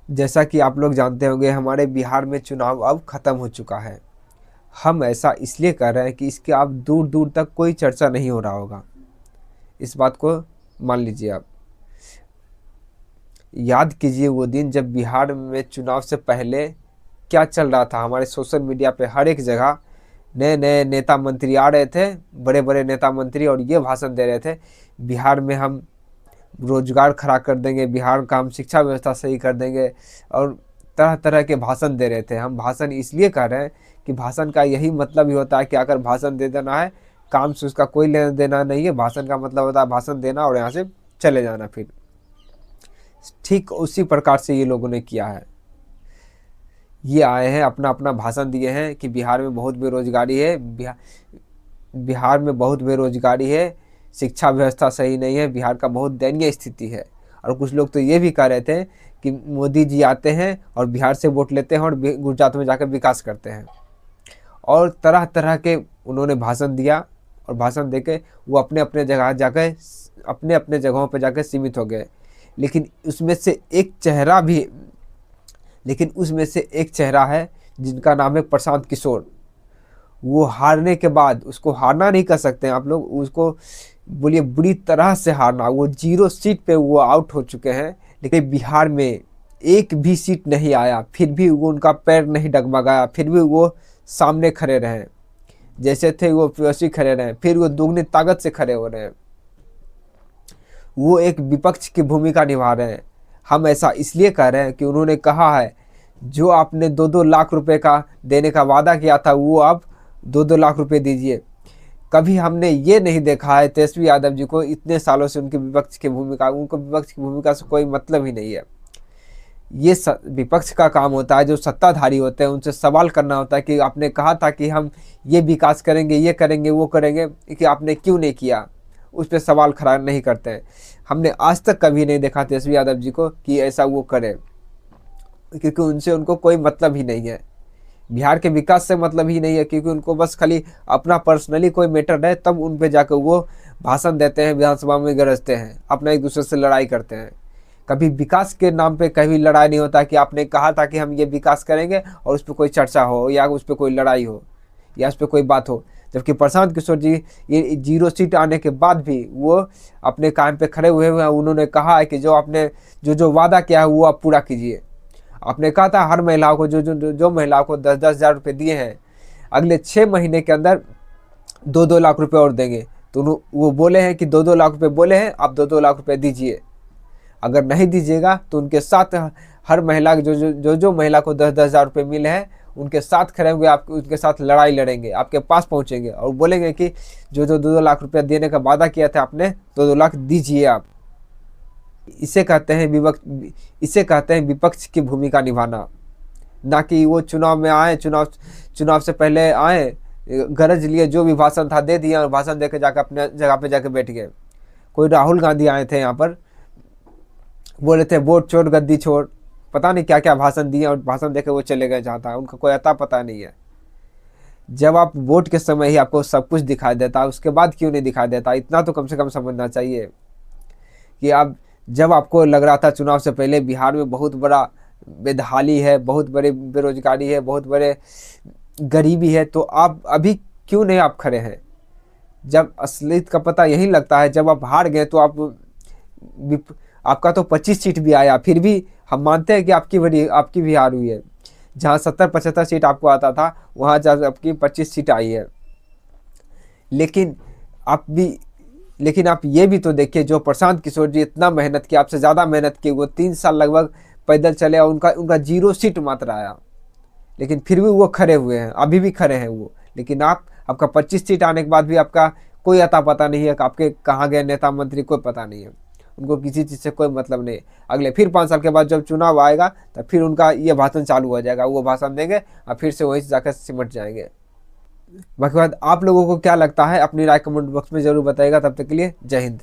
जैसा कि आप लोग जानते होंगे, हमारे बिहार में चुनाव अब ख़त्म हो चुका है। हम ऐसा इसलिए कर रहे हैं कि इसके अब दूर दूर तक कोई चर्चा नहीं हो रहा होगा। इस बात को मान लीजिए आप। याद कीजिए वो दिन जब बिहार में चुनाव से पहले क्या चल रहा था। हमारे सोशल मीडिया पे हर एक जगह नए नए नेता मंत्री आ रहे थे, बड़े बड़े नेता मंत्री, और ये भाषण दे रहे थे, बिहार में हम रोजगार खड़ा कर देंगे, बिहार का हम शिक्षा व्यवस्था सही कर देंगे, और तरह तरह के भाषण दे रहे थे। हम भाषण इसलिए कर रहे हैं कि भाषण का यही मतलब ही होता है कि अगर भाषण दे देना है, काम से उसका कोई लेना देना नहीं है। भाषण का मतलब होता है भाषण देना और यहाँ से चले जाना। फिर ठीक उसी प्रकार से ये लोगों ने किया है। ये आए हैं, अपना अपना भाषण दिए हैं कि बिहार में बहुत बेरोजगारी है, बिहार में बहुत बेरोजगारी है, शिक्षा व्यवस्था सही नहीं है, बिहार का बहुत दयनीय स्थिति है। और कुछ लोग तो ये भी कह रहे थे कि मोदी जी आते हैं और बिहार से वोट लेते हैं और गुजरात में जाकर विकास करते हैं। और तरह तरह के उन्होंने भाषण दिया, और भाषण देके वो अपने अपने जगह जाकर अपने अपने जगहों पर जाकर सीमित हो गए। लेकिन उसमें से एक चेहरा है जिनका नाम है प्रशांत किशोर। वो हारने के बाद, उसको हारना नहीं कर सकते हैं आप लोग, उसको बोलिए बुरी तरह से हारना। वो 0 सीट पे वो आउट हो चुके हैं। लेकिन बिहार में एक भी सीट नहीं आया, फिर भी वो उनका पैर नहीं डगमगाया, फिर भी वो सामने खड़े रहे। जैसे थे वो वैसे खड़े रहे, फिर वो दुगनी ताकत से खड़े हो रहे हैं। वो एक विपक्ष की भूमिका निभा रहे हैं। हम ऐसा इसलिए कह रहे हैं कि उन्होंने कहा है जो आपने 2-2 लाख रुपए का देने का वादा किया था, वो आप 2-2 लाख रुपए दीजिए। कभी हमने ये नहीं देखा है तेजस्वी यादव जी को, इतने सालों से उनकी विपक्ष की भूमिका से कोई मतलब ही नहीं है। ये विपक्ष का काम होता है, जो सत्ताधारी होते हैं उनसे सवाल करना होता है कि आपने कहा था कि हम ये विकास करेंगे, ये करेंगे, वो करेंगे, कि आपने क्यों नहीं किया। उस पर सवाल खड़ा नहीं करते हैं। हमने आज तक कभी नहीं देखा तेजस्वी यादव जी को कि ऐसा वो करे, क्योंकि उनको कोई मतलब ही नहीं है। बिहार के विकास से मतलब ही नहीं है, क्योंकि उनको बस खाली अपना पर्सनली कोई मैटर है तब उन पे जाकर वो भाषण देते हैं, विधानसभा में गरजते हैं, अपना एक दूसरे से लड़ाई करते हैं। कभी विकास के नाम पे कभी लड़ाई नहीं होता कि आपने कहा था कि हम ये विकास करेंगे और उस पर कोई चर्चा हो, या उस पर कोई लड़ाई हो, या उस पर कोई बात हो। जबकि प्रशांत किशोर जी ये 0 सीट आने के बाद भी वो अपने काम पे खड़े हुए हैं। उन्होंने कहा है कि जो आपने जो वादा किया है वो आप पूरा कीजिए। आपने कहा था हर महिलाओं को जो महिलाओं को 10-10 हज़ार रुपये दिए हैं, अगले 6 महीने के अंदर 2-2 लाख रुपए और देंगे। तो वो बोले हैं कि 2-2 लाख रुपए बोले हैं, आप 2-2 लाख रुपए दीजिए। अगर नहीं दीजिएगा तो उनके साथ हर महिला जो महिला को 10-10 हज़ार रुपये मिले हैं, उनके साथ खड़े होंगे, आप उनके साथ लड़ाई लड़ेंगे, आपके पास पहुंचेंगे और बोलेंगे कि जो 2-2 लाख रुपया देने का वादा किया था आपने, 2-2 लाख दीजिए आप। इसे कहते हैं विपक्ष की भूमिका निभाना। ना कि वो चुनाव में आए, चुनाव से पहले आए, गरज लिए, जो भी भाषण था दे दिया और भाषण देकर जाकर अपने जगह पे जाकर बैठ गए। कोई राहुल गांधी आए थे यहाँ पर, बोले थे वोट छोड़ गद्दी छोड़, पता नहीं क्या क्या भाषण दिए और भाषण देकर वो चले गए जहाँ था। उनका कोई अता पता नहीं है। जब आप वोट के समय ही आपको सब कुछ दिखाई देता, उसके बाद क्यों नहीं दिखाई देता? इतना तो कम से कम समझना चाहिए कि आप, जब आपको लग रहा था चुनाव से पहले बिहार में बहुत बड़ा बेदहाली है, बहुत बड़े बेरोजगारी है, बहुत बड़े गरीबी है, तो आप अभी क्यों नहीं आप खड़े हैं? जब असलियत का पता यही लगता है जब आप हार गए। तो आपका तो 25 सीट भी आया, फिर भी हम मानते हैं कि आपकी भी हार हुई है। जहाँ 70-75 सीट आपको आता था, वहाँ जब आपकी 25 सीट आई है। लेकिन आप ये भी तो देखिए, जो प्रशांत किशोर जी इतना मेहनत किया, आपसे ज़्यादा मेहनत की, वो 3 साल लगभग पैदल चले और उनका 0 सीट मात्र आया, लेकिन फिर भी वो खड़े हुए हैं, अभी भी खड़े हैं वो। लेकिन आपका 25 सीट आने के बाद भी आपका कोई अता पता नहीं है कि आपके कहाँ गए नेता मंत्री, कोई पता नहीं है। उनको किसी चीज़ से कोई मतलब नहीं। अगले फिर 5 साल के बाद जब चुनाव आएगा तब फिर उनका ये भाषण चालू हो जाएगा, वो भाषण देंगे और फिर से वहीं से जाकर सिमट जाएंगे। बाकी बात आप लोगों को क्या लगता है, अपनी राय कमेंट बॉक्स में जरूर बताइएगा। तब तक के लिए जय हिंद।